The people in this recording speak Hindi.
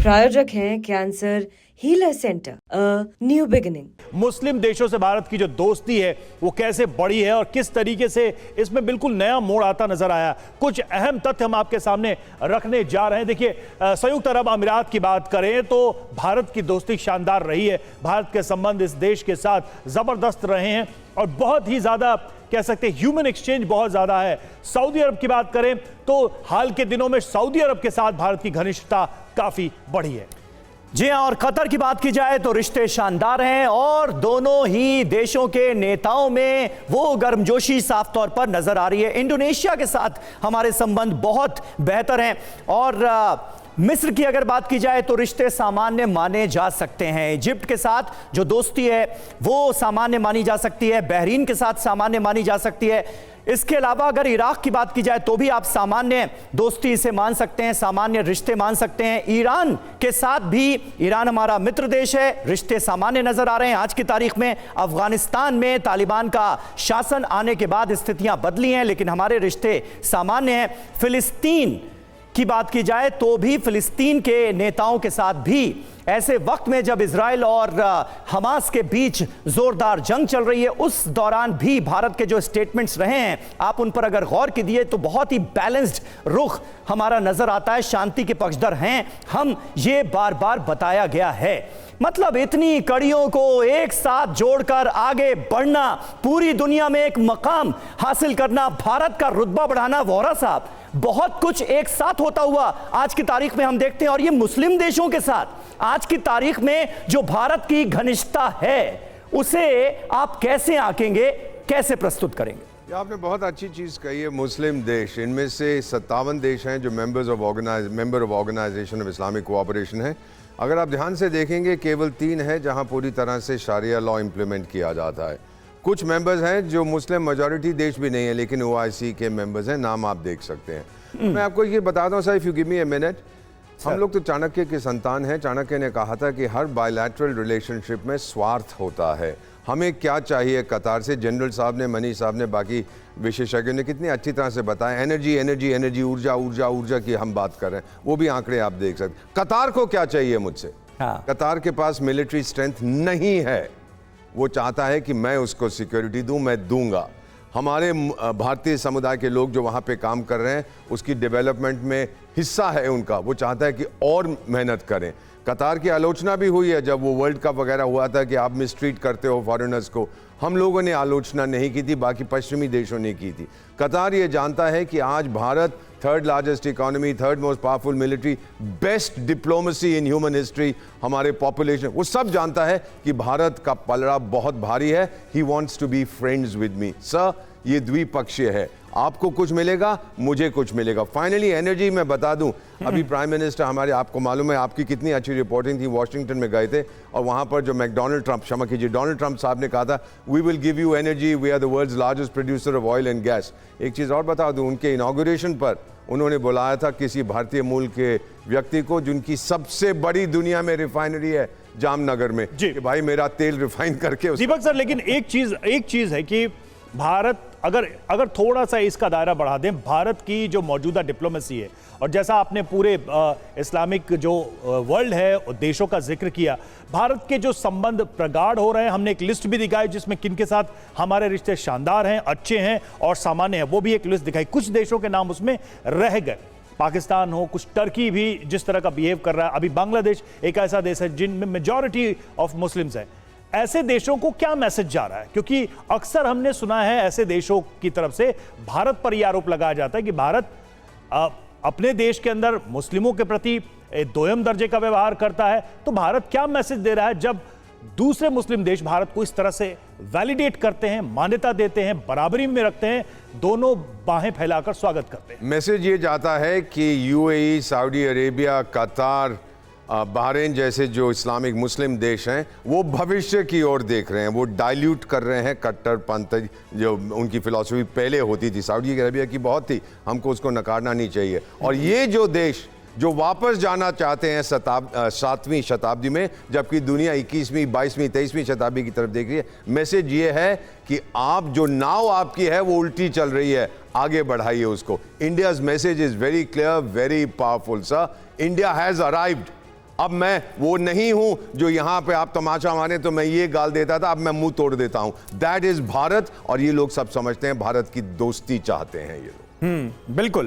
प्रायोजक हैं cancer healer centre, new beginning. मुस्लिम देशों से भारत की जो दोस्ती है वो कैसे बढ़ी है और किस तरीके से इसमें बिल्कुल नया मोड़ आता नजर आया, कुछ अहम तथ्य हम आपके सामने रखने जा रहे हैं। देखिए, संयुक्त अरब अमीरात की बात करें तो भारत की दोस्ती शानदार रही है। भारत के संबंध इस देश के साथ जबरदस्त रहे हैं और बहुत ही ज्यादा कह सकते हैं ह्यूमन एक्सचेंज बहुत ज्यादा है। सऊदी अरब की बात करें तो हाल के दिनों में सऊदी अरब के साथ भारत की घनिष्ठता काफी बढ़ी है। जी हां, और कतर की बात की जाए तो रिश्ते शानदार हैं और दोनों ही देशों के नेताओं में वो गर्मजोशी साफ तौर पर नजर आ रही है। इंडोनेशिया के साथ हमारे संबंध बहुत बेहतर हैं और मिस्र की अगर बात की जाए तो रिश्ते सामान्य माने जा सकते हैं। इजिप्ट के साथ जो दोस्ती है वो सामान्य मानी जा सकती है, बहरीन के साथ सामान्य मानी जा सकती है। इसके अलावा अगर इराक की बात की जाए तो भी आप सामान्य दोस्ती इसे मान सकते हैं, सामान्य रिश्ते मान सकते हैं। ईरान के साथ भी, ईरान हमारा मित्र देश है, रिश्ते सामान्य नजर आ रहे हैं। आज की तारीख में अफगानिस्तान में तालिबान का शासन आने के बाद स्थितियां बदली हैं लेकिन हमारे रिश्ते सामान्य हैं। फिलिस्तीन की बात की जाए तो भी फिलिस्तीन के नेताओं के साथ भी ऐसे वक्त में जब इजराइल और हमास के बीच जोरदार जंग चल रही है उस दौरान भी भारत के जो स्टेटमेंट्स रहे हैं आप उन पर अगर गौर कीजिए तो बहुत ही बैलेंस्ड रुख हमारा नजर आता है। शांति के पक्षधर हैं हम, ये बार बार बताया गया है। मतलब इतनी कड़ियों को एक साथ जोड़कर आगे बढ़ना, पूरी दुनिया में एक मकाम हासिल करना, भारत का रुतबा बढ़ाना, वोहरा साहब बहुत कुछ एक साथ होता हुआ आज की तारीख में हम देखते हैं। और ये मुस्लिम देशों के साथ आज की तारीख में जो भारत की घनिष्ठता है उसे आप कैसे आंकेंगे, कैसे प्रस्तुत करेंगे? आपने बहुत अच्छी चीज़ कही है। मुस्लिम देश, इनमें से 57 देश हैं जो member of organisation of Islamic cooperation है। अगर आप ध्यान से देखेंगे केवल 3 है जहां पूरी तरह से शारिया लॉ इम्प्लीमेंट किया जाता है। कुछ मेंबर्स हैं जो मुस्लिम मेजॉरिटी देश भी नहीं है लेकिन OIC के मेंबर्स हैं, नाम आप देख सकते हैं। मैं आपको ये बताता हूँ sir, if you give me a minute. हम लोग तो चाणक्य के संतान हैं। चाणक्य ने कहा था कि हर बायलैटरल रिलेशनशिप में स्वार्थ होता है। हमें क्या चाहिए कतार से, जनरल साहब ने, मनीष साहब ने, बाकी विशेषज्ञों ने कितनी अच्छी तरह से बताया। एनर्जी एनर्जी एनर्जी, ऊर्जा ऊर्जा ऊर्जा की हम बात कर रहे हैं, वो भी आंकड़े आप देख सकते। कतार को क्या चाहिए मुझसे? कतार के पास मिलिट्री स्ट्रेंथ नहीं है। वो चाहता है कि मैं उसको सिक्योरिटी दूं, मैं दूंगा। हमारे भारतीय समुदाय के लोग जो वहाँ पे काम कर रहे हैं उसकी डेवलपमेंट में हिस्सा है उनका। वो चाहता है कि और मेहनत करें। कतार की आलोचना भी हुई है जब वो वर्ल्ड कप वगैरह हुआ था कि आप मिसट्रीट करते हो फॉरेनर्स को। हम लोगों ने आलोचना नहीं की थी, बाकी पश्चिमी देशों ने की थी। कतार ये जानता है कि आज Bharat third largest economy, third most powerful military, best diplomacy in human history, हमारे पॉपुलेशन, वो सब जानता है कि भारत का पलड़ा बहुत भारी है। He wants to be friends with me. Sir, ये द्विपक्षीय है, आपको कुछ मिलेगा, मुझे कुछ मिलेगा। फाइनली एनर्जी मैं बता दूं, अभी प्राइम मिनिस्टर हमारे, आपको मालूम है आपकी कितनी अच्छी रिपोर्टिंग थी, वॉशिंगटन में गए थे और वहां पर जो डोनाल्ड ट्रंप, क्षमा कीजिए, डोनाल्ड ट्रंप साहब ने कहा था we will give you energy, we are the world's largest producer of oil and gas. एक चीज़ और बता दूं, उनके इनॉग्रेशन पर उन्होंने बुलाया था किसी भारतीय मूल के व्यक्ति को जिनकी सबसे बड़ी दुनिया में रिफाइनरी है जामनगर में, कि भाई मेरा तेल रिफाइन करके। दीपक सर, लेकिन एक चीज है कि भारत अगर थोड़ा सा इसका दायरा बढ़ा दें, भारत की जो मौजूदा डिप्लोमेसी है और जैसा आपने पूरे इस्लामिक जो वर्ल्ड है देशों का जिक्र किया, भारत के जो संबंध प्रगाढ़ हो रहे हैं, हमने एक लिस्ट भी दिखाई जिसमें किन के साथ हमारे रिश्ते शानदार हैं, अच्छे हैं और सामान्य हैं, वो भी एक लिस्ट दिखाई। कुछ देशों के नाम उसमें रह गए, पाकिस्तान हो, कुछ टर्की भी जिस तरह का बिहेव कर रहा है, अभी बांग्लादेश एक ऐसा देश है जिनमें मेजॉरिटी ऑफ मुस्लिम्स है। ऐसे देशों को क्या मैसेज जा रहा है? क्योंकि अक्सर हमने सुना है ऐसे देशों की तरफ से भारत पर यह आरोप लगाया जाता है कि भारत अपने देश के अंदर मुस्लिमों के प्रति दोयम दर्जे का व्यवहार करता है। तो भारत क्या मैसेज दे रहा है जब दूसरे मुस्लिम देश भारत को इस तरह से वैलिडेट करते हैं, मान्यता देते हैं, बराबरी में रखते हैं, दोनों बाहें फैलाकर स्वागत करते हैं? मैसेज ये जाता है कि UAE, सऊदी अरेबिया, कतार, बहरीन जैसे जो इस्लामिक मुस्लिम देश हैं वो भविष्य की ओर देख रहे हैं। वो डाइल्यूट कर रहे हैं कट्टरपंथ, जो उनकी फिलॉसफी पहले होती थी, सऊदी अरेबिया की बहुत थी, हमको उसको नकारना नहीं चाहिए। और ये जो देश जो वापस जाना चाहते हैं 7वीं शताब्दी में, जबकि दुनिया 21वीं, 22वीं, 23वीं शताब्दी की तरफ देख रही है, मैसेज ये है कि आप जो नाव आपकी है वो उल्टी चल रही है, आगे बढ़ाइए उसको। India's message is very clear, very powerful sir. India has arrived अब मैं वो नहीं हूं जो यहां पे आप तमाशा माने तो मैं ये गाल देता था, अब मैं मुंह तोड़ देता हूं। दैट इज भारत, और ये लोग सब समझते हैं भारत की दोस्ती चाहते हैं ये लोग। बिल्कुल।